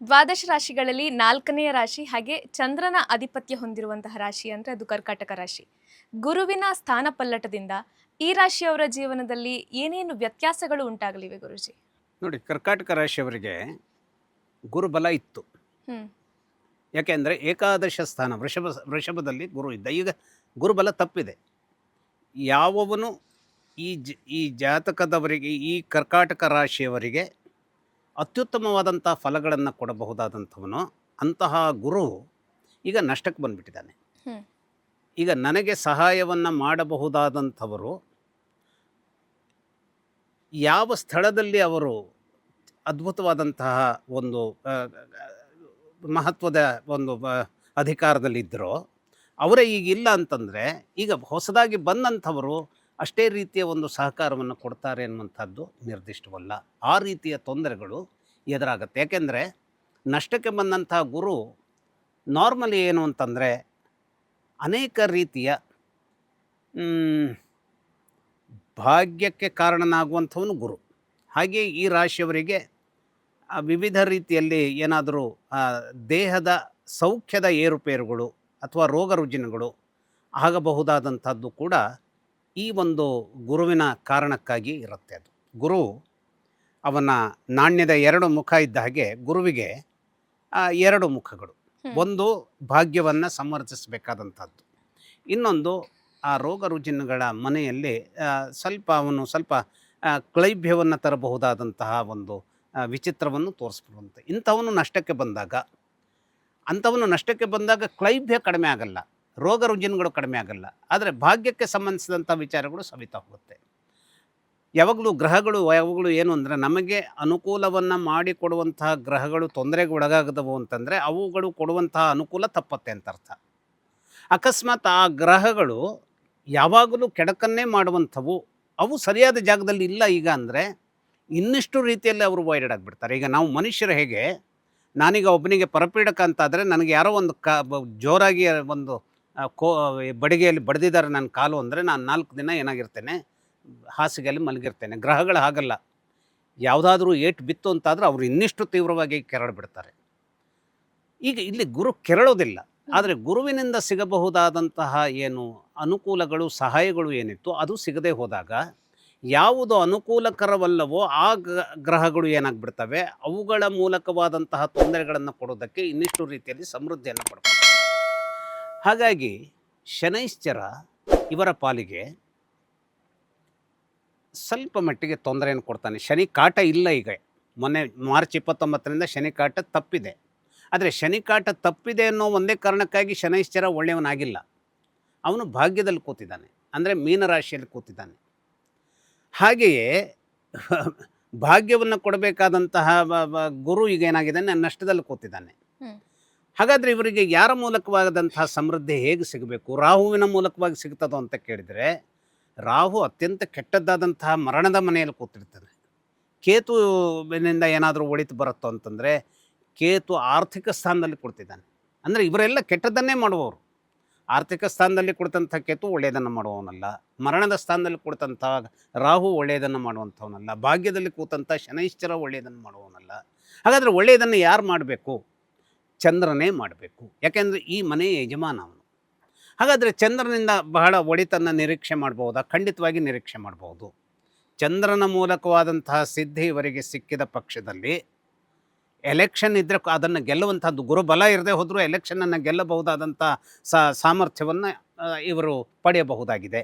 ದ್ವಾದಶ ರಾಶಿಗಳಲ್ಲಿ 4ನೇ ರಾಶಿ ಹಾಗೆ ಚಂದ್ರನ ಆಧಿಪತ್ಯ ಹೊಂದಿರುವಂತಹ ರಾಶಿ ಅಂದರೆ ಅದು ಕರ್ಕಾಟಕ ರಾಶಿ. ಗುರುವಿನ ಸ್ಥಾನ ಪಲ್ಲಟದಿಂದ ಈ ರಾಶಿಯವರ ಜೀವನದಲ್ಲಿ ಏನೇನು ವ್ಯತ್ಯಾಸಗಳು ಉಂಟಾಗಲಿವೆ ಗುರುಜಿ? ನೋಡಿ, ಕರ್ಕಾಟಕ ರಾಶಿಯವರಿಗೆ ಗುರುಬಲ ಇತ್ತು. ಯಾಕೆಂದರೆ ಏಕಾದಶ ಸ್ಥಾನ ವೃಷಭದಲ್ಲಿ ಗುರು ಇದ್ದ. ಈಗ ಗುರುಬಲ ತಪ್ಪಿದೆ. ಯಾವವನು ಈ ಜಾತಕದವರಿಗೆ, ಈ ಕರ್ಕಾಟಕ ರಾಶಿಯವರಿಗೆ ಅತ್ಯುತ್ತಮವಾದಂಥ ಫಲಗಳನ್ನು ಕೊಡಬಹುದಾದಂಥವನು, ಅಂತಹ ಗುರು ಈಗ ನಷ್ಟಕ್ಕೆ ಬಂದುಬಿಟ್ಟಿದ್ದಾನೆ. ಈಗ ನನಗೆ ಸಹಾಯವನ್ನು ಮಾಡಬಹುದಾದಂಥವರು ಯಾವ ಸ್ಥಳದಲ್ಲಿ ಅವರು ಅದ್ಭುತವಾದಂತಹ ಒಂದು ಮಹತ್ವದ ಒಂದು ಅಧಿಕಾರದಲ್ಲಿದ್ದರೋ ಅವರೇ ಈಗ ಇಲ್ಲ ಅಂತಂದರೆ, ಈಗ ಹೊಸದಾಗಿ ಬಂದಂಥವರು ಅಷ್ಟೇ ರೀತಿಯ ಒಂದು ಸಹಕಾರವನ್ನು ಕೊಡ್ತಾರೆ ಅನ್ನುವಂಥದ್ದು ನಿರ್ದಿಷ್ಟವಲ್ಲ. ಆ ರೀತಿಯ ತೊಂದರೆಗಳು ಎದುರಾಗುತ್ತೆ. ಯಾಕೆಂದರೆ ನಷ್ಟಕ್ಕೆ ಬಂದಂಥ ಗುರು ನಾರ್ಮಲಿ ಏನು ಅಂತಂದರೆ ಅನೇಕ ರೀತಿಯ ಭಾಗ್ಯಕ್ಕೆ ಕಾರಣನಾಗುವಂಥವನು ಗುರು. ಹಾಗೆ ಈ ರಾಶಿಯವರಿಗೆ ವಿವಿಧ ರೀತಿಯಲ್ಲಿ ಏನಾದರೂ ದೇಹದ ಸೌಖ್ಯದ ಏರುಪೇರುಗಳು ಅಥವಾ ರೋಗ ರುಜಿನಗಳು ಆಗಬಹುದಾದಂಥದ್ದು ಕೂಡ ಈ ಒಂದು ಗುರುವಿನ ಕಾರಣಕ್ಕಾಗಿ ಇರುತ್ತೆ. ಅದು ಗುರು ಅವನ ನಾಣ್ಯದ ಎರಡು ಮುಖ ಇದ್ದ ಹಾಗೆ ಗುರುವಿಗೆ ಎರಡು ಮುಖಗಳು. ಒಂದು ಭಾಗ್ಯವನ್ನು ಸಮರ್ಥಿಸಬೇಕಾದಂಥದ್ದು, ಇನ್ನೊಂದು ಆ ರೋಗ ರುಜಿನಗಳ ಮನೆಯಲ್ಲಿ ಸ್ವಲ್ಪ ಕ್ಲೈಬ್ಯವನ್ನು ತರಬಹುದಾದಂತಹ ಒಂದು ವಿಚಿತ್ರವನ್ನು ತೋರಿಸ್ಬಿಡುವಂತೆ. ಅಂಥವನು ನಷ್ಟಕ್ಕೆ ಬಂದಾಗ ಕ್ಲೈಬ್ಯ ಕಡಿಮೆ ಆಗಲ್ಲ, ರೋಗ ರುಜಿನಗಳು ಕಡಿಮೆ ಆಗಲ್ಲ, ಆದರೆ ಭಾಗ್ಯಕ್ಕೆ ಸಂಬಂಧಿಸಿದಂಥ ವಿಚಾರಗಳು ಸವಿತಾ ಹೋಗುತ್ತೆ. ಯಾವಾಗಲೂ ಗ್ರಹಗಳು ಏನು ಅಂದರೆ, ನಮಗೆ ಅನುಕೂಲವನ್ನು ಮಾಡಿಕೊಡುವಂತಹ ಗ್ರಹಗಳು ತೊಂದರೆಗೆ ಒಳಗಾಗದವು ಅಂತಂದರೆ ಅವುಗಳು ಕೊಡುವಂತಹ ಅನುಕೂಲ ತಪ್ಪತ್ತೆ ಅಂತ ಅರ್ಥ. ಅಕಸ್ಮಾತ್ ಆ ಗ್ರಹಗಳು ಯಾವಾಗಲೂ ಕೆಡಕನ್ನೇ ಮಾಡುವಂಥವು, ಅವು ಸರಿಯಾದ ಜಾಗದಲ್ಲಿ ಇಲ್ಲ ಈಗ ಅಂದರೆ ಇನ್ನಿಷ್ಟು ರೀತಿಯಲ್ಲಿ ಅವರು ವಾಯ್ಡೆಡ್ ಆಗಿಬಿಡ್ತಾರೆ. ಈಗ ನಾವು ಮನುಷ್ಯರು ಹೇಗೆ, ನಾನೀಗ ಒಬ್ಬನಿಗೆ ಪರಪೀಡಕ ಅಂತಾದರೆ ನನಗೆ ಯಾರೋ ಒಂದು ಜೋರಾಗಿ ಒಂದು ಬಡಿಗೆಯಲ್ಲಿ ಬಡ್ದಿದ್ದಾರೆ ನನ್ನ ಕಾಲು ಅಂದರೆ ನಾನು 4 ದಿನ ಏನಾಗಿರ್ತೇನೆ, ಹಾಸಿಗೆಯಲ್ಲಿ ಮಲಗಿರ್ತೇನೆ. ಗ್ರಹಗಳು ಹಾಗಲ್ಲ. ಯಾವುದಾದ್ರೂ ಏಟು ಬಿತ್ತು ಅಂತಾದರೆ ಅವರು ಇನ್ನಿಷ್ಟು ತೀವ್ರವಾಗಿ ಕೆರಳಿಬಿಡ್ತಾರೆ. ಈಗ ಇಲ್ಲಿ ಗುರು ಕೆರಳೋದಿಲ್ಲ, ಆದರೆ ಗುರುವಿನಿಂದ ಸಿಗಬಹುದಾದಂತಹ ಏನು ಅನುಕೂಲಗಳು, ಸಹಾಯಗಳು ಏನಿತ್ತು ಅದು ಸಿಗದೆ ಹೋದಾಗ ಯಾವುದು ಅನುಕೂಲಕರವಲ್ಲವೋ ಆ ಗ್ರಹಗಳು ಏನಾಗ್ಬಿಡ್ತವೆ, ಅವುಗಳ ಮೂಲಕವಾದಂತಹ ತೊಂದರೆಗಳನ್ನು ಕೊಡೋದಕ್ಕೆ ಇನ್ನಿಷ್ಟು ರೀತಿಯಲ್ಲಿ ಸಮೃದ್ಧಿಯನ್ನು ಪಡ್ಕೊಳ್ತಾರೆ. ಹಾಗಾಗಿ ಶನೈಶ್ಚರ ಇವರ ಪಾಲಿಗೆ ಸ್ವಲ್ಪ ಮಟ್ಟಿಗೆ ತೊಂದರೆಯನ್ನು ಕೊಡ್ತಾನೆ. ಶನಿ ಕಾಟ ಇಲ್ಲ. ಈಗ ಮೊನ್ನೆ ಮಾರ್ಚ್ 29ರಿಂದ ಶನಿ ಕಾಟ ತಪ್ಪಿದೆ. ಆದರೆ ಶನಿ ಕಾಟ ತಪ್ಪಿದೆ ಅನ್ನೋ ಒಂದೇ ಕಾರಣಕ್ಕಾಗಿ ಶನೈಶ್ಚರ ಒಳ್ಳೆಯವನಾಗಿಲ್ಲ. ಅವನು ಭಾಗ್ಯದಲ್ಲಿ ಕೂತಿದ್ದಾನೆ, ಅಂದರೆ ಮೀನರಾಶಿಯಲ್ಲಿ ಕೂತಿದ್ದಾನೆ. ಹಾಗೆಯೇ ಭಾಗ್ಯವನ್ನು ಕೊಡಬೇಕಾದಂತಹ ಗುರು ಈಗ ಏನಾಗಿದ್ದಾನೆ, ನಷ್ಟದಲ್ಲಿ ಕೂತಿದ್ದಾನೆ. ಹಾಗಾದರೆ ಇವರಿಗೆ ಯಾರ ಮೂಲಕವಾದಂತಹ ಸಮೃದ್ಧಿ ಹೇಗೆ ಸಿಗಬೇಕು? ರಾಹುವಿನ ಮೂಲಕವಾಗಿ ಸಿಗ್ತದೋ ಅಂತ ಕೇಳಿದರೆ, ರಾಹು ಅತ್ಯಂತ ಕೆಟ್ಟದ್ದಾದಂತಹ ಮರಣದ ಮನೆಯಲ್ಲಿ ಕೂತಿರ್ತಾನೆ. ಕೇತುವಿನಿಂದ ಏನಾದರೂ ಒಳಿತು ಬರುತ್ತೋ ಅಂತಂದರೆ ಕೇತು ಆರ್ಥಿಕ ಸ್ಥಾನದಲ್ಲಿ ಕೊಡ್ತಿದ್ದಾನೆ. ಅಂದರೆ ಇವರೆಲ್ಲ ಕೆಟ್ಟದ್ದನ್ನೇ ಮಾಡುವವರು. ಆರ್ಥಿಕ ಸ್ಥಾನದಲ್ಲಿ ಕೊಡ್ತಂಥ ಕೇತು ಒಳ್ಳೆಯದನ್ನು ಮಾಡುವವನಲ್ಲ, ಮರಣದ ಸ್ಥಾನದಲ್ಲಿ ಕೊಡ್ತಂಥ ರಾಹು ಒಳ್ಳೆಯದನ್ನು ಮಾಡುವಂಥವನಲ್ಲ, ಭಾಗ್ಯದಲ್ಲಿ ಕೂತಂಥ ಶನೈಶ್ಚರ ಒಳ್ಳೆಯದನ್ನು ಮಾಡುವವನಲ್ಲ. ಹಾಗಾದರೆ ಒಳ್ಳೆಯದನ್ನು ಯಾರು ಮಾಡಬೇಕು? ಚಂದ್ರನೇ ಮಾಡಬೇಕು. ಯಾಕೆಂದರೆ ಈ ಮನೆಯ ಯಜಮಾನ ಅವನು. ಹಾಗಾದರೆ ಚಂದ್ರನಿಂದ ಬಹಳ ಒಳಿತನ್ನು ನಿರೀಕ್ಷೆ ಮಾಡಬಹುದಾ? ಖಂಡಿತವಾಗಿ ನಿರೀಕ್ಷೆ ಮಾಡಬಹುದು. ಚಂದ್ರನ ಮೂಲಕವಾದಂತಹ ಸಿದ್ಧಿ ಇವರಿಗೆ ಸಿಕ್ಕಿದ ಪಕ್ಷದಲ್ಲಿ ಎಲೆಕ್ಷನ್ ಇದ್ದರೆ ಅದನ್ನು ಗೆಲ್ಲುವಂಥದ್ದು, ಗುರುಬಲ ಇರದೆ ಹೋದರೂ ಎಲೆಕ್ಷನನ್ನು ಗೆಲ್ಲಬಹುದಾದಂಥ ಸಾಮರ್ಥ್ಯವನ್ನು ಇವರು ಪಡೆಯಬಹುದಾಗಿದೆ.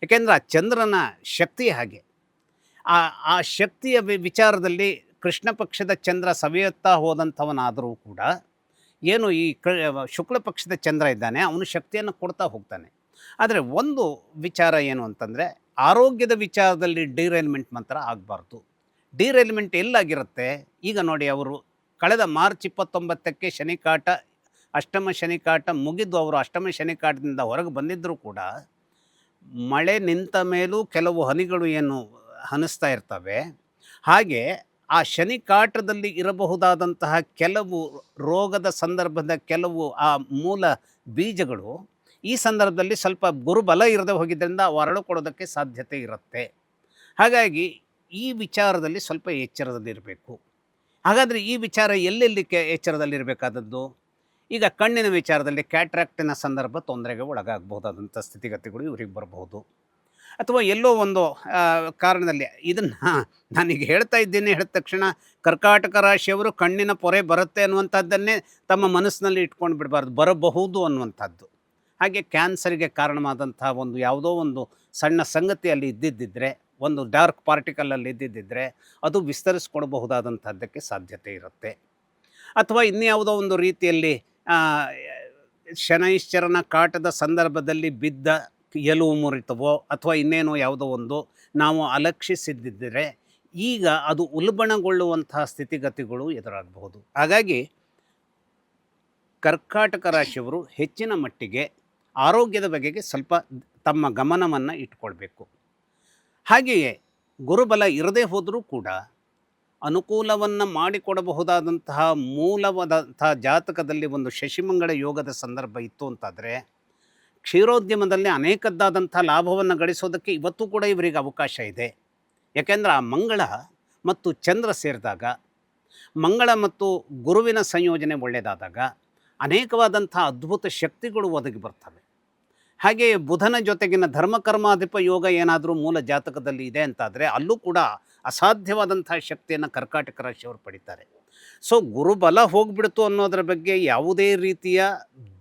ಏಕೆಂದರೆ ಆ ಚಂದ್ರನ ಶಕ್ತಿ ಹಾಗೆ. ಆ ಶಕ್ತಿಯ ವಿಚಾರದಲ್ಲಿ ಕೃಷ್ಣ ಪಕ್ಷದ ಚಂದ್ರ ಸವಿಯುತ್ತಾ ಹೋದಂಥವನಾದರೂ ಕೂಡ ಏನು ಈ ಶುಕ್ಲ ಪಕ್ಷದ ಚಂದ್ರ ಇದ್ದಾನೆ, ಅವನು ಶಕ್ತಿಯನ್ನು ಕೊಡ್ತಾ ಹೋಗ್ತಾನೆ. ಆದರೆ ಒಂದು ವಿಚಾರ ಏನು ಅಂತಂದರೆ, ಆರೋಗ್ಯದ ವಿಚಾರದಲ್ಲಿ ಡಿರೈಲ್ಮೆಂಟ್ ಮಾತ್ರ ಆಗಬಾರ್ದು. ಡಿರೈಲ್ಮೆಂಟ್ ಎಲ್ಲಾಗಿರುತ್ತೆ? ಈಗ ನೋಡಿ, ಅವರು ಕಳೆದ ಮಾರ್ಚ್ 29ಕ್ಕೆ ಶನಿಕಾಟ, ಅಷ್ಟಮ ಶನಿಕಾಟ ಮುಗಿದು ಅವರು ಅಷ್ಟಮ ಶನಿಕಾಟದಿಂದ ಹೊರಗೆ ಬಂದಿದ್ದರೂ ಕೂಡ ಮಳೆ ನಿಂತ ಮೇಲೂ ಕೆಲವು ಹನಿಗಳು ಏನು ಹನಿಸ್ತಾ ಇರ್ತವೆ. ಹಾಗೆ ಆ ಶನಿಕಾಟದಲ್ಲಿ ಇರಬಹುದಾದಂತಹ ಕೆಲವು ರೋಗದ ಸಂದರ್ಭದ ಕೆಲವು ಆ ಮೂಲ ಬೀಜಗಳು ಈ ಸಂದರ್ಭದಲ್ಲಿ ಸ್ವಲ್ಪ ಗುರುಬಲ ಇರದೆ ಹೋಗಿದ್ದರಿಂದ ಅರಳು ಕೊಡೋದಕ್ಕೆ ಸಾಧ್ಯತೆ ಇರುತ್ತೆ. ಹಾಗಾಗಿ ಈ ವಿಚಾರದಲ್ಲಿ ಸ್ವಲ್ಪ ಎಚ್ಚರದಲ್ಲಿರಬೇಕು. ಹಾಗಾದರೆ ಈ ವಿಚಾರ ಎಲ್ಲೆಲ್ಲಿ ಎಚ್ಚರದಲ್ಲಿರಬೇಕಾದದ್ದು? ಈಗ ಕಣ್ಣಿನ ವಿಚಾರದಲ್ಲಿ ಕ್ಯಾಟ್ರಾಕ್ಟಿನ ಸಂದರ್ಭ ತೊಂದರೆಗೆ ಒಳಗಾಗಬಹುದಾದಂಥ ಸ್ಥಿತಿಗತಿಗಳು ಇವ್ರಿಗೆ ಬರಬಹುದು. ಅಥವಾ ಎಲ್ಲೋ ಒಂದು ಕಾರಣದಲ್ಲಿ ಇದನ್ನು ನಾನೀಗ ಹೇಳ್ತಾ ಇದ್ದೀನಿ, ಹೇಳಿದ ತಕ್ಷಣ ಕರ್ಕಾಟಕ ರಾಶಿಯವರು ಕಣ್ಣಿನ ಪೊರೆ ಬರುತ್ತೆ ಅನ್ನುವಂಥದ್ದನ್ನೇ ತಮ್ಮ ಮನಸ್ಸಿನಲ್ಲಿ ಇಟ್ಕೊಂಡು ಬಿಡಬಾರ್ದು, ಬರಬಹುದು ಅನ್ನುವಂಥದ್ದು. ಹಾಗೆ ಕ್ಯಾನ್ಸರಿಗೆ ಕಾರಣವಾದಂಥ ಒಂದು ಯಾವುದೋ ಒಂದು ಸಣ್ಣ ಸಂಗತಿ ಅಲ್ಲಿ ಇದ್ದಿದ್ದಿದ್ರೆ, ಒಂದು ಡಾರ್ಕ್ ಪಾರ್ಟಿಕಲಲ್ಲಿ ಇದ್ದಿದ್ದಿದ್ರೆ ಅದು ವಿಸ್ತರಿಸ್ಕೊಡ್ಬಹುದಾದಂಥದ್ದಕ್ಕೆ ಸಾಧ್ಯತೆ ಇರುತ್ತೆ. ಅಥವಾ ಇನ್ಯಾವುದೋ ಒಂದು ರೀತಿಯಲ್ಲಿ ಶನೈಶ್ಚರನ ಕಾಟದ ಸಂದರ್ಭದಲ್ಲಿ ಬಿದ್ದ ಎಲುವು ಮುರಿತವೋ ಅಥವಾ ಇನ್ನೇನೋ ಯಾವುದೋ ಒಂದು ನಾವು ಅಲಕ್ಷಿಸಿದ್ದಿದ್ದರೆ ಈಗ ಅದು ಉಲ್ಬಣಗೊಳ್ಳುವಂತಹ ಸ್ಥಿತಿಗತಿಗಳು ಎದುರಾಗಬಹುದು. ಹಾಗಾಗಿ ಕರ್ಕಾಟಕ ರಾಶಿಯವರು ಹೆಚ್ಚಿನ ಮಟ್ಟಿಗೆ ಆರೋಗ್ಯದ ಬಗೆಗೆ ಸ್ವಲ್ಪ ತಮ್ಮ ಗಮನವನ್ನು ಇಟ್ಕೊಳ್ಬೇಕು. ಹಾಗೆಯೇ ಗುರುಬಲ ಇರದೇ ಹೋದರೂ ಕೂಡ ಅನುಕೂಲವನ್ನು ಮಾಡಿಕೊಡಬಹುದಾದಂತಹ ಮೂಲವಾದಂತಹ ಜಾತಕದಲ್ಲಿ ಒಂದು ಶಶಿಮಂಗಳ ಯೋಗದ ಸಂದರ್ಭ ಇತ್ತು ಅಂತಾದರೆ ಕ್ಷೀರೋದ್ಯಮದಲ್ಲಿ ಅನೇಕದ್ದಾದಂಥ ಲಾಭವನ್ನು ಗಳಿಸೋದಕ್ಕೆ ಇವತ್ತು ಕೂಡ ಇವರಿಗೆ ಅವಕಾಶ ಇದೆ. ಯಾಕೆಂದರೆ ಆ ಮಂಗಳ ಮತ್ತು ಚಂದ್ರ ಸೇರಿದಾಗ, ಮಂಗಳ ಮತ್ತು ಗುರುವಿನ ಸಂಯೋಜನೆ ಒಳ್ಳೆಯದಾದಾಗ ಅನೇಕವಾದಂಥ ಅದ್ಭುತ ಶಕ್ತಿಗಳು ಒದಗಿ ಬರ್ತವೆ. ಹಾಗೆಯೇ ಬುಧನ ಜೊತೆಗಿನ ಧರ್ಮಕರ್ಮಾಧಿಪ ಯೋಗ ಏನಾದರೂ ಮೂಲ ಜಾತಕದಲ್ಲಿ ಇದೆ ಅಂತಾದರೆ ಅಲ್ಲೂ ಕೂಡ ಅಸಾಧ್ಯವಾದಂಥ ಶಕ್ತಿಯನ್ನು ಕರ್ಕಾಟಕ ರಾಶಿಯವರು ಪಡಿತಾರೆ. ಸೊ ಗುರುಬಲ ಹೋಗ್ಬಿಡ್ತು ಅನ್ನೋದರ ಬಗ್ಗೆ ಯಾವುದೇ ರೀತಿಯ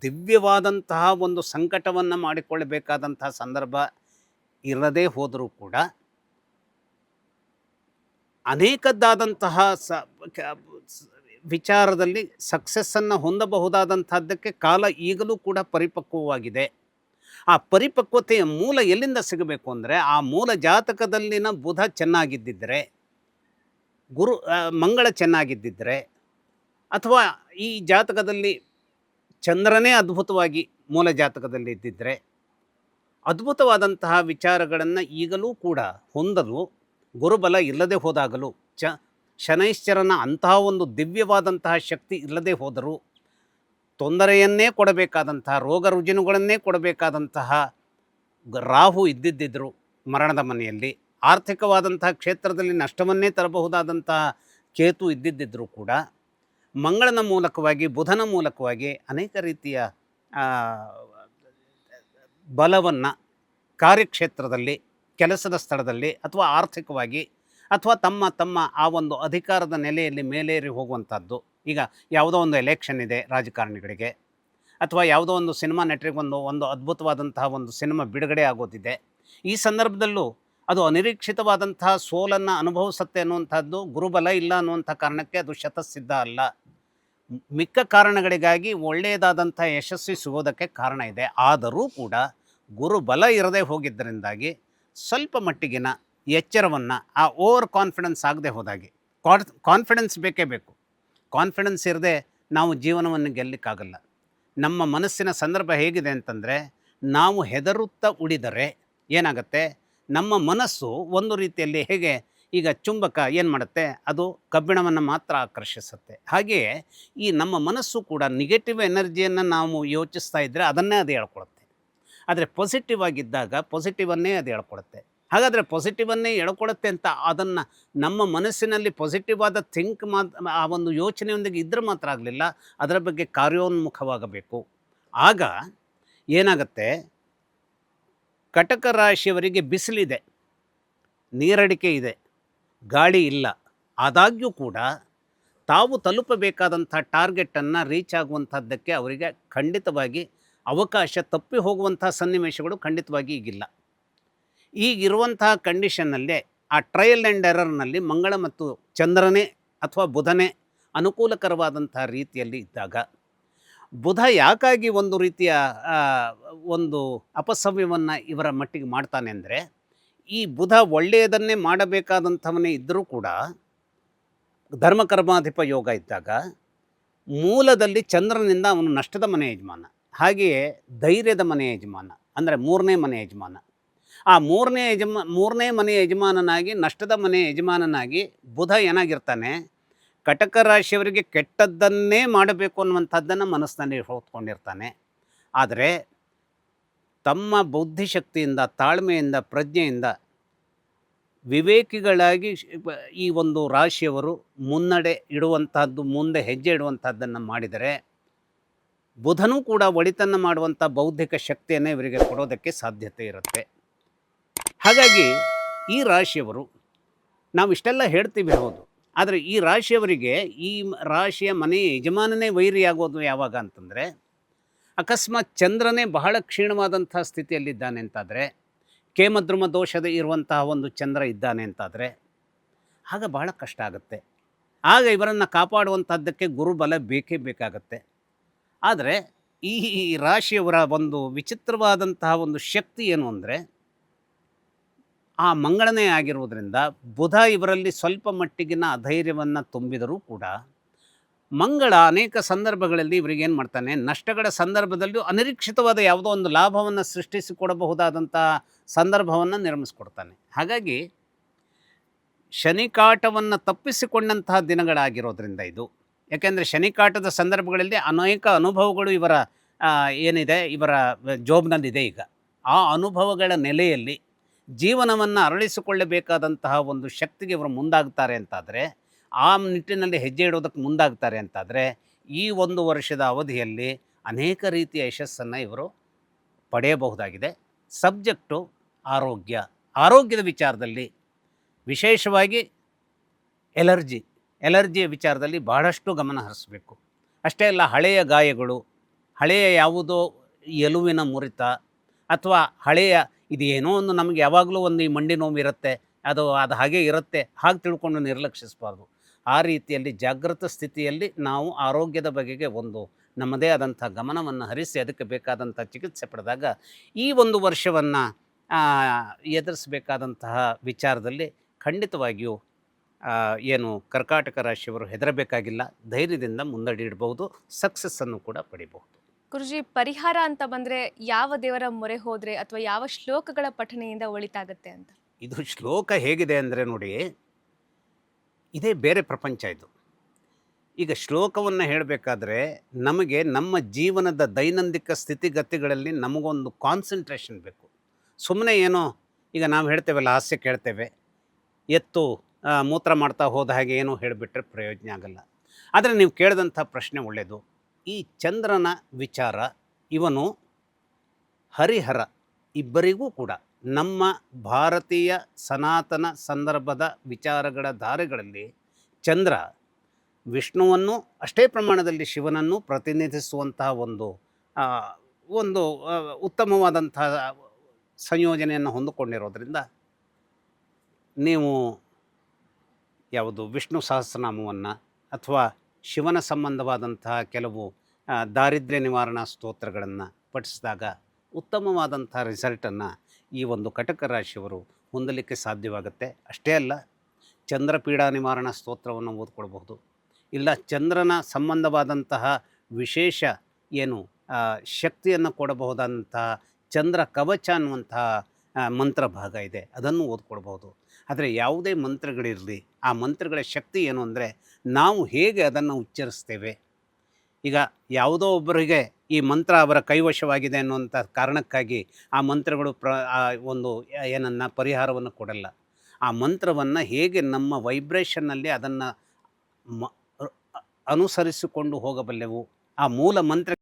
ದಿವ್ಯವಾದಂತಹ ಒಂದು ಸಂಕಟವನ್ನು ಮಾಡಿಕೊಳ್ಳಬೇಕಾದಂತಹ ಸಂದರ್ಭ ಇರದೇ ಹೋದರೂ ಕೂಡ ಅನೇಕದ್ದಾದಂತಹ ವಿಚಾರದಲ್ಲಿ ಸಕ್ಸಸ್ಸನ್ನು ಹೊಂದಬಹುದಾದಂಥದ್ದಕ್ಕೆ ಕಾಲ ಈಗಲೂ ಕೂಡ ಪರಿಪಕ್ವವಾಗಿದೆ. ಆ ಪರಿಪಕ್ವತೆಯ ಮೂಲ ಎಲ್ಲಿಂದ ಸಿಗಬೇಕು ಅಂದರೆ ಆ ಮೂಲ ಜಾತಕದಲ್ಲಿನ ಬುಧ ಚೆನ್ನಾಗಿದ್ದಿದ್ದರೆ, ಮಂಗಳ ಚೆನ್ನಾಗಿದ್ದಿದ್ದರೆ, ಅಥವಾ ಈ ಜಾತಕದಲ್ಲಿ ಚಂದ್ರನೇ ಅದ್ಭುತವಾಗಿ ಮೂಲ ಜಾತಕದಲ್ಲಿ ಇದ್ದಿದ್ದರೆ ಅದ್ಭುತವಾದಂತಹ ವಿಚಾರಗಳನ್ನು ಈಗಲೂ ಕೂಡ ಹೊಂದಲು, ಗುರುಬಲ ಇಲ್ಲದೆ ಹೋದಾಗಲೂ ಶನೈಶ್ಚರನ ಅಂತಹ ಒಂದು ದಿವ್ಯವಾದಂತಹ ಶಕ್ತಿ ಇಲ್ಲದೆ ಹೋದರೂ ತೊಂದರೆಯನ್ನೇ ಕೊಡಬೇಕಾದಂತಹ, ರೋಗ ರುಜಿನಗಳನ್ನೇ ಕೊಡಬೇಕಾದಂತಹ ರಾಹು ಇದ್ದಿದ್ದರು ಮರಣದ ಮನೆಯಲ್ಲಿ, ಆರ್ಥಿಕವಾದಂತಹ ಕ್ಷೇತ್ರದಲ್ಲಿ ನಷ್ಟವನ್ನೇ ತರಬಹುದಾದಂತಹ ಕೇತು ಇದ್ದಿದ್ದರೂ ಕೂಡ ಮಂಗಳನ ಮೂಲಕವಾಗಿ, ಬುಧನ ಮೂಲಕವಾಗಿ ಅನೇಕ ರೀತಿಯ ಬಲವನ್ನು ಕಾರ್ಯಕ್ಷೇತ್ರದಲ್ಲಿ, ಕೆಲಸದ ಸ್ಥಳದಲ್ಲಿ ಅಥವಾ ಆರ್ಥಿಕವಾಗಿ ಅಥವಾ ತಮ್ಮ ಆ ಒಂದು ಅಧಿಕಾರದ ನೆಲೆಯಲ್ಲಿ ಮೇಲೇರಿ ಹೋಗುವಂಥದ್ದು. ಈಗ ಯಾವುದೋ ಒಂದು ಎಲೆಕ್ಷನ್ ಇದೆ ರಾಜಕಾರಣಿಗಳಿಗೆ, ಅಥವಾ ಯಾವುದೋ ಒಂದು ಸಿನಿಮಾ ನಟರಿಗೆ ಒಂದು ಅದ್ಭುತವಾದಂತಹ ಒಂದು ಸಿನಿಮಾ ಬಿಡುಗಡೆ ಆಗೋದಿದೆ. ಈ ಸಂದರ್ಭದಲ್ಲೂ ಅದು ಅನಿರೀಕ್ಷಿತವಾದಂತಹ ಸೋಲನ್ನು ಅನುಭವಿಸುತ್ತೆ ಅನ್ನುವಂಥದ್ದು ಗುರುಬಲ ಇಲ್ಲ ಅನ್ನುವಂಥ ಕಾರಣಕ್ಕೆ ಅದು ಶತಸಿದ್ಧ ಅಲ್ಲ. ಮಿಕ್ಕ ಕಾರಣಗಳಿಗಾಗಿ ಒಳ್ಳೆಯದಾದಂಥ ಯಶಸ್ವಿ ಸಿಗೋದಕ್ಕೆ ಕಾರಣ ಇದೆ. ಆದರೂ ಕೂಡ ಗುರುಬಲ ಇರದೇ ಹೋಗಿದ್ದರಿಂದಾಗಿ ಸ್ವಲ್ಪ ಮಟ್ಟಿಗಿನ ಎಚ್ಚರವನ್ನು, ಆ ಓವರ್ ಕಾನ್ಫಿಡೆನ್ಸ್ ಆಗದೆ ಹೋದಾಗೆ, ಕಾನ್ಫಿಡೆನ್ಸ್ ಬೇಕೇ ಬೇಕು. ಕಾನ್ಫಿಡೆನ್ಸ್ ಇರದೆ ನಾವು ಜೀವನವನ್ನು ಗೆಲ್ಲಕ್ಕಾಗಲ್ಲ. ನಮ್ಮ ಮನಸ್ಸಿನ ಸಂದರ್ಭ ಹೇಗಿದೆ ಅಂತಂದರೆ, ನಾವು ಹೆದರುತ್ತಾ ಉಳಿದರೆ ಏನಾಗುತ್ತೆ, ನಮ್ಮ ಮನಸ್ಸು ಒಂದು ರೀತಿಯಲ್ಲಿ ಹೇಗೆ, ಈಗ ಚುಂಬಕ ಏನು ಮಾಡುತ್ತೆ, ಅದು ಕಬ್ಬಿಣವನ್ನು ಮಾತ್ರ ಆಕರ್ಷಿಸುತ್ತೆ. ಹಾಗೆಯೇ ಈ ನಮ್ಮ ಮನಸ್ಸು ಕೂಡ ನೆಗೆಟಿವ್ ಎನರ್ಜಿಯನ್ನು ನಾವು ಯೋಚಿಸ್ತಾ ಇದ್ದರೆ ಅದನ್ನೇ ಅದು ಹೇಳ್ಕೊಳುತ್ತೆ. ಆದರೆ ಪಾಸಿಟಿವ್ ಆಗಿದ್ದಾಗ ಪಾಸಿಟಿವನ್ನೇ ಅದು ಹೇಳ್ಕೊಡುತ್ತೆ. ಹಾಗಾದರೆ ಪಾಸಿಟಿವನ್ನೇ ಹೇಳ್ಕೊಡುತ್ತೆ ಅಂತ ಅದನ್ನು ನಮ್ಮ ಮನಸ್ಸಿನಲ್ಲಿ ಪಾಸಿಟಿವ್ ಆದ ಆ ಒಂದು ಯೋಚನೆಯೊಂದಿಗೆ ಇದ್ದರೆ ಮಾತ್ರ ಆಗಲಿಲ್ಲ, ಅದರ ಬಗ್ಗೆ ಕಾರ್ಯೋನ್ಮುಖವಾಗಬೇಕು. ಆಗ ಏನಾಗುತ್ತೆ, ಕಟಕ ರಾಶಿಯವರಿಗೆ ಬಿಸಿಲಿದೆ, ನೀರಡಿಕೆ ಇದೆ, ಗಾಳಿ ಇಲ್ಲ. ಆದಾಗ್ಯೂ ಕೂಡ ತಾವು ತಲುಪಬೇಕಾದಂಥ ಟಾರ್ಗೆಟನ್ನು ರೀಚ್ ಆಗುವಂಥದ್ದಕ್ಕೆ ಅವರಿಗೆ ಖಂಡಿತವಾಗಿ ಅವಕಾಶ ತಪ್ಪಿ ಹೋಗುವಂಥ ಸನ್ನಿವೇಶಗಳು ಖಂಡಿತವಾಗಿ ಈಗಿಲ್ಲ. ಈಗಿರುವಂತಹ ಕಂಡೀಷನ್ನಲ್ಲೇ ಆ ಟ್ರಯಲ್ ಆ್ಯಂಡ್ ಎರರ್ನಲ್ಲಿ ಮಂಗಳ ಮತ್ತು ಚಂದ್ರನೇ ಅಥವಾ ಬುಧನೇ ಅನುಕೂಲಕರವಾದಂಥ ರೀತಿಯಲ್ಲಿ ಇದ್ದಾಗ, ಬುಧ ಯಾಕಾಗಿ ಒಂದು ರೀತಿಯ ಒಂದು ಅಪಸವ್ಯವನ್ನು ಇವರ ಮಟ್ಟಿಗೆ ಮಾಡ್ತಾನೆ ಅಂದರೆ, ಈ ಬುಧ ಒಳ್ಳೆಯದನ್ನೇ ಮಾಡಬೇಕಾದಂಥವನೇ ಇದ್ದರೂ ಕೂಡ ಧರ್ಮಕರ್ಮಾಧಿಪ ಯೋಗ ಇದ್ದಾಗ ಮೂಲದಲ್ಲಿ ಚಂದ್ರನಿಂದ ಅವನು ನಷ್ಟದ ಮನೆ ಯಜಮಾನ, ಹಾಗೆಯೇ ಧೈರ್ಯದ ಮನೆ ಯಜಮಾನ, ಅಂದರೆ ಮೂರನೇ ಮನೆ ಯಜಮಾನ. ಆ ಮೂರನೇ ಮನೆ ಯಜಮಾನನಾಗಿ, ನಷ್ಟದ ಮನೆ ಯಜಮಾನನಾಗಿ ಬುಧ ಏನಾಗಿರ್ತಾನೆ, ಕಟಕ ರಾಶಿಯವರಿಗೆ ಕೆಟ್ಟದ್ದನ್ನೇ ಮಾಡಬೇಕು ಅನ್ನುವಂಥದ್ದನ್ನು ಮನಸ್ಸಿನಲ್ಲಿ ಹೊತ್ಕೊಂಡಿರ್ತಾನೆ. ಆದರೆ ತಮ್ಮ ಬುದ್ಧಿಶಕ್ತಿಯಿಂದ, ತಾಳ್ಮೆಯಿಂದ, ಪ್ರಜ್ಞೆಯಿಂದ ವಿವೇಕಿಗಳಾಗಿ ಈ ಒಂದು ರಾಶಿಯವರು ಮುನ್ನಡೆ ಇಡುವಂತಹದ್ದು, ಮುಂದೆ ಹೆಜ್ಜೆ ಇಡುವಂತಹದ್ದನ್ನು ಮಾಡಿದರೆ ಬುಧನೂ ಕೂಡ ಒಳಿತನ್ನು ಮಾಡುವಂಥ ಬೌದ್ಧಿಕ ಶಕ್ತಿಯನ್ನು ಇವರಿಗೆ ಕೊಡೋದಕ್ಕೆ ಸಾಧ್ಯತೆ ಇರುತ್ತೆ. ಹಾಗಾಗಿ ಈ ರಾಶಿಯವರು, ನಾವು ಇಷ್ಟೆಲ್ಲ ಹೇಳ್ತೀವಿ ಹೌದು, ಆದರೆ ಈ ರಾಶಿಯವರಿಗೆ ಈ ರಾಶಿಯ ಮನೆ ಯಜಮಾನನೇ ವೈರಿಯಾಗೋದು ಯಾವಾಗ ಅಂತಂದರೆ, ಅಕಸ್ಮಾತ್ ಚಂದ್ರನೇ ಬಹಳ ಕ್ಷೀಣವಾದಂಥ ಸ್ಥಿತಿಯಲ್ಲಿದ್ದಾನೆ ಅಂತಾದರೆ, ಕೇಮದ್ರುಮ ದೋಷದ ಇರುವಂತಹ ಒಂದು ಚಂದ್ರ ಇದ್ದಾನೆ ಅಂತಾದರೆ ಆಗ ಬಹಳ ಕಷ್ಟ ಆಗುತ್ತೆ. ಆಗ ಇವರನ್ನು ಕಾಪಾಡುವಂಥದ್ದಕ್ಕೆ ಗುರುಬಲ ಬೇಕೇ ಬೇಕಾಗತ್ತೆ. ಆದರೆ ಈ ರಾಶಿಯವರ ಒಂದು ವಿಚಿತ್ರವಾದಂತಹ ಒಂದು ಶಕ್ತಿ ಏನು ಅಂದರೆ, ಆ ಮಂಗಳನೇ ಆಗಿರುವುದರಿಂದ ಬುಧ ಇವರಲ್ಲಿ ಸ್ವಲ್ಪ ಮಟ್ಟಿಗಿನ ಅಧೈರ್ಯವನ್ನು ತುಂಬಿದರೂ ಕೂಡ ಮಂಗಳ ಅನೇಕ ಸಂದರ್ಭಗಳಲ್ಲಿ ಇವರಿಗೇನು ಮಾಡ್ತಾನೆ, ನಷ್ಟಗಳ ಸಂದರ್ಭದಲ್ಲೂ ಅನಿರೀಕ್ಷಿತವಾದ ಯಾವುದೋ ಒಂದು ಲಾಭವನ್ನು ಸೃಷ್ಟಿಸಿಕೊಡಬಹುದಾದಂಥ ಸಂದರ್ಭವನ್ನು ನಿರ್ಮಿಸ್ಕೊಡ್ತಾನೆ. ಹಾಗಾಗಿ ಶನಿಕಾಟವನ್ನು ತಪ್ಪಿಸಿಕೊಂಡಂತಹ ದಿನಗಳಾಗಿರೋದ್ರಿಂದ ಇದು, ಯಾಕೆಂದರೆ ಶನಿಕಾಟದ ಸಂದರ್ಭಗಳಲ್ಲಿ ಅನೇಕ ಅನುಭವಗಳು ಇವರ ಏನಿದೆ ಇವರ ಜೋಬ್ನಲ್ಲಿದೆ. ಈಗ ಆ ಅನುಭವಗಳ ನೆಲೆಯಲ್ಲಿ ಜೀವನವನ್ನು ಅರಳಿಸಿಕೊಳ್ಳಬೇಕಾದಂತಹ ಒಂದು ಶಕ್ತಿಗೆ ಇವರು ಮುಂದಾಗ್ತಾರೆ ಅಂತಾದರೆ, ಆ ನಿಟ್ಟಿನಲ್ಲಿ ಹೆಜ್ಜೆ ಇಡೋದಕ್ಕೆ ಮುಂದಾಗ್ತಾರೆ ಅಂತಾದರೆ, ಈ ಒಂದು ವರ್ಷದ ಅವಧಿಯಲ್ಲಿ ಅನೇಕ ರೀತಿಯ ಯಶಸ್ಸನ್ನು ಇವರು ಪಡೆಯಬಹುದಾಗಿದೆ. ಸಬ್ಜೆಕ್ಟು ಆರೋಗ್ಯದ ವಿಚಾರದಲ್ಲಿ ವಿಶೇಷವಾಗಿ ಎಲರ್ಜಿಯ ವಿಚಾರದಲ್ಲಿ ಬಹಳಷ್ಟು ಗಮನ ಹರಿಸಬೇಕು. ಅಷ್ಟೇ ಅಲ್ಲ, ಹಳೆಯ ಗಾಯಗಳು, ಹಳೆಯ ಯಾವುದೋ ಎಲುವಿನ ಮುರಿತ ಅಥವಾ ಹಳೆಯ ಇದೇನೋ ಒಂದು ನಮಗೆ ಯಾವಾಗಲೂ ಒಂದು ಈ ಮಂಡಿ ನೋವು ಇರುತ್ತೆ, ಅದು ಹಾಗೆ ಇರುತ್ತೆ, ಹಾಗೆ ತಿಳ್ಕೊಂಡು ನಿರ್ಲಕ್ಷಿಸಬಾರ್ದು. ಆ ರೀತಿಯಲ್ಲಿ ಜಾಗೃತ ಸ್ಥಿತಿಯಲ್ಲಿ ನಾವು ಆರೋಗ್ಯದ ಬಗೆಗೆ ಒಂದು ನಮ್ಮದೇ ಆದಂಥ ಗಮನವನ್ನು ಹರಿಸಿ ಅದಕ್ಕೆ ಬೇಕಾದಂಥ ಚಿಕಿತ್ಸೆ ಪಡೆದಾಗ ಈ ಒಂದು ವರ್ಷವನ್ನು ಎದುರಿಸಬೇಕಾದಂತಹ ವಿಚಾರದಲ್ಲಿ ಖಂಡಿತವಾಗಿಯೂ ಏನು ಕರ್ಕಾಟಕ ರಾಶಿಯವರು ಹೆದರಬೇಕಾಗಿಲ್ಲ, ಧೈರ್ಯದಿಂದ ಮುನ್ನಡೆಯಿಡಬಹುದು, ಸಕ್ಸಸ್ಸನ್ನು ಕೂಡ ಪಡಿಬಹುದು. ಗುರುಜಿ, ಪರಿಹಾರ ಅಂತ ಬಂದರೆ ಯಾವ ದೇವರ ಮೊರೆ ಹೋದರೆ ಅಥವಾ ಯಾವ ಶ್ಲೋಕಗಳ ಪಠಣೆಯಿಂದ ಒಳಿತಾಗತ್ತೆ ಅಂತ? ಇದು ಶ್ಲೋಕ ಹೇಗಿದೆ ಅಂದರೆ ನೋಡಿ, ಇದೇ ಬೇರೆ ಪ್ರಪಂಚ ಇದು. ಈಗ ಶ್ಲೋಕವನ್ನು ಹೇಳಬೇಕಾದ್ರೆ ನಮಗೆ ನಮ್ಮ ಜೀವನದ ದೈನಂದಿಕ ಸ್ಥಿತಿಗತಿಗಳಲ್ಲಿ ನಮಗೊಂದು ಕಾನ್ಸಂಟ್ರೇಷನ್ ಬೇಕು. ಸುಮ್ಮನೆ ಏನೋ ಈಗ ನಾವು ಹೇಳ್ತೇವಲ್ಲ, ಹಾಸ್ಯ ಕೇಳ್ತೇವೆ, ಎತ್ತು ಮೂತ್ರ ಮಾಡ್ತಾ ಹೋದ ಹಾಗೆ ಏನೋ ಹೇಳಿಬಿಟ್ರೆ ಪ್ರಯೋಜನ ಆಗಲ್ಲ. ಆದರೆ ನೀವು ಕೇಳಿದಂಥ ಪ್ರಶ್ನೆ ಒಳ್ಳೆಯದು. ಈ ಚಂದ್ರನ ವಿಚಾರ, ಇವನು ಹರಿಹರ ಇಬ್ಬರಿಗೂ ಕೂಡ ನಮ್ಮ ಭಾರತೀಯ ಸನಾತನ ಸಂದರ್ಭದ ವಿಚಾರಗಳ ಧಾರೆಗಳಲ್ಲಿ ಚಂದ್ರ ವಿಷ್ಣುವನ್ನು ಅಷ್ಟೇ ಪ್ರಮಾಣದಲ್ಲಿ ಶಿವನನ್ನು ಪ್ರತಿನಿಧಿಸುವಂತಹ ಒಂದು ಉತ್ತಮವಾದಂತಹ ಸಂಯೋಜನೆಯನ್ನು ಹೊಂದಿಕೊಂಡಿರೋದ್ರಿಂದ ನೀವು ಯಾವುದು ವಿಷ್ಣು ಸಹಸ್ರನಾಮವನ್ನು ಅಥವಾ ಶಿವನ ಸಂಬಂಧವಾದಂತಹ ಕೆಲವು ದಾರಿದ್ರ್ಯ ನಿವಾರಣಾ ಸ್ತೋತ್ರಗಳನ್ನು ಪಠಿಸಿದಾಗ ಉತ್ತಮವಾದಂಥ ರಿಸಲ್ಟನ್ನು ಈ ಒಂದು ಕಟಕ ರಾಶಿಯವರು ಹೊಂದಲಿಕ್ಕೆ ಸಾಧ್ಯವಾಗುತ್ತೆ. ಅಷ್ಟೇ ಅಲ್ಲ, ಚಂದ್ರಪೀಡಾ ನಿವಾರಣಾ ಸ್ತೋತ್ರವನ್ನು ಓದ್ಕೊಳ್ಬಹುದು, ಇಲ್ಲ ಚಂದ್ರನ ಸಂಬಂಧವಾದಂತಹ ವಿಶೇಷ ಏನು ಶಕ್ತಿಯನ್ನು ಕೊಡಬಹುದಾದಂತಹ ಚಂದ್ರ ಕವಚ ಅನ್ನುವಂತಹ ಮಂತ್ರ ಭಾಗ ಇದೆ, ಅದನ್ನು ಓದ್ಕೊಳ್ಬಹುದು. ಆದರೆ ಯಾವುದೇ ಮಂತ್ರಗಳಿರಲಿ, ಆ ಮಂತ್ರಗಳ ಶಕ್ತಿ ಏನು ಅಂದರೆ ನಾವು ಹೇಗೆ ಅದನ್ನು ಉಚ್ಚರಿಸ್ತೇವೆ. ಈಗ ಯಾವುದೋ ಒಬ್ಬರಿಗೆ ಈ ಮಂತ್ರ ಅವರ ಕೈವಶವಾಗಿದೆ ಅನ್ನುವಂಥ ಕಾರಣಕ್ಕಾಗಿ ಆ ಮಂತ್ರಗಳು ಒಂದು ಏನನ್ನ ಪರಿಹಾರವನ್ನು ಕೊಡಲ್ಲ. ಆ ಮಂತ್ರವನ್ನು ಹೇಗೆ ನಮ್ಮ ವೈಬ್ರೇಷನ್ನಲ್ಲಿ ಅದನ್ನು ಅನುಸರಿಸಿಕೊಂಡು ಹೋಗಬಲ್ಲೆವು, ಆ ಮೂಲ ಮಂತ್ರ